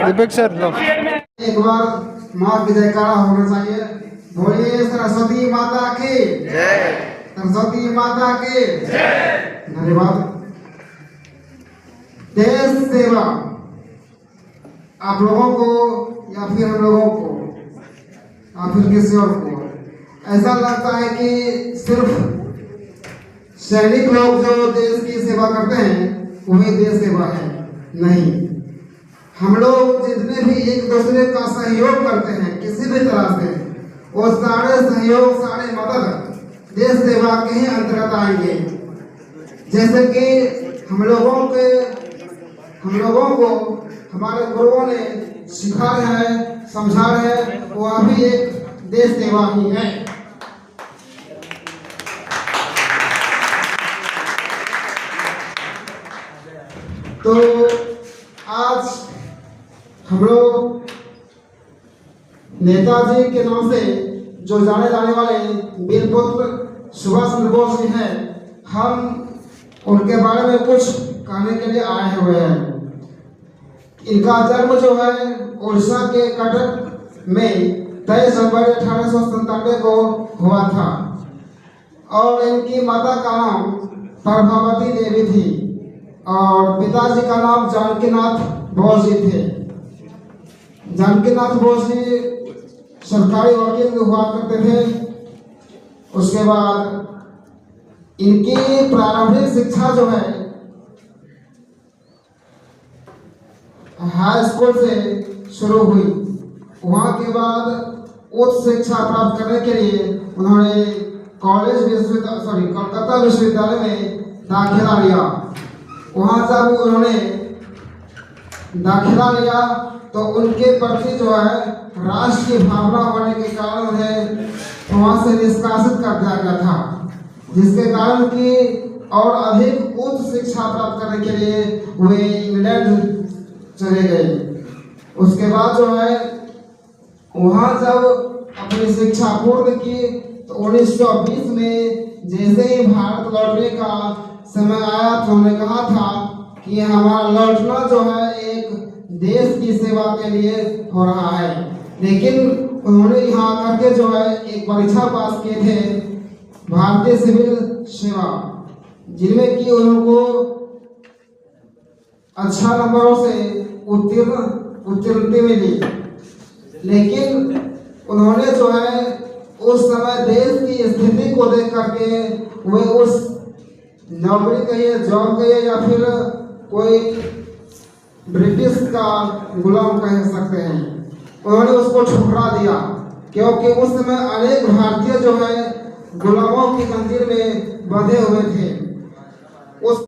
दीपक sir लो। एक बार माँ की जयकारा होना चाहिए। बोलिए सरस्वती माता की जय। सरस्वती माता की जय। धन्यवाद। देश सेवा आप लोगों को या फिर हम लोगों को या फिर किसी और को ऐसा लगता है कि सिर्फ सैनिक लोग जो देश की सेवा करते हैं वही देश सेवा है। नहीं, हम लोग जितने भी एक दूसरे का सहयोग करते हैं किसी भी तरह से, वो सारे सहयोग सारे मदद देश सेवा के ही अंतर्गत आएंगे। जैसे कि हम लोगों को हमारे गुरुओं ने सिखाया है, समझाया है, वह भी एक देश सेवा ही है। तो आज हम लोग नेताजी के नाम से जो जाने जाने वाले वीर पुत्र सुभाष चंद्र बोस जी हैं, हम उनके बारे में कुछ कहने के लिए आए हुए हैं। इनका जन्म जो है उड़ीसा के कटक में 23 जनवरी 1897 को हुआ था और इनकी माता का नाम प्रभावती देवी थी और पिताजी का नाम जानकीनाथ बोस जी थे। जानकीनाथ बोस जी सरकारी वकील हुआ करते थे। उसके बाद इनकी प्रारंभिक शिक्षा जो है हाई स्कूल से शुरू हुई। वहाँ के बाद उच्च शिक्षा प्राप्त करने के लिए उन्होंने कलकत्ता विश्वविद्यालय में दाखिला लिया। वहाँ जब उन्होंने दाखिला लिया तो उनके प्रति जो है राष्ट्र की भावना होने के कारण उन्हें वहाँ से निष्कासित कर दिया गया था, जिसके कारण कि और अधिक उच्च शिक्षा प्राप्त करने के लिए वे इंग्लैंड चले गए। उसके बाद जो है वहाँ जब अपनी शिक्षा पूर्ण की तो 1920 में जैसे ही भारत लौटने का समय आया तो उन्होंने कहा था कि हमारा लौटना जो है एक देश की सेवा के लिए हो रहा है। लेकिन उन्होंने यहाँ आकर के जो है एक परीक्षा पास किए थे, भारतीय सिविल सेवा, जिनमें कि उनको अच्छा नंबरों से उत्तीर्ण मिली। लेकिन उन्होंने जो है उस समय देश की स्थिति को देख करके वे उस नौकरी कहिए, जॉब कहिए या फिर कोई ब्रिटिश का गुलाम कह सकते हैं, उन्होंने उसको ठुकरा दिया। क्योंकि उस समय अनेक भारतीय जो है गुलामों की जंजीर में बंधे हुए थे।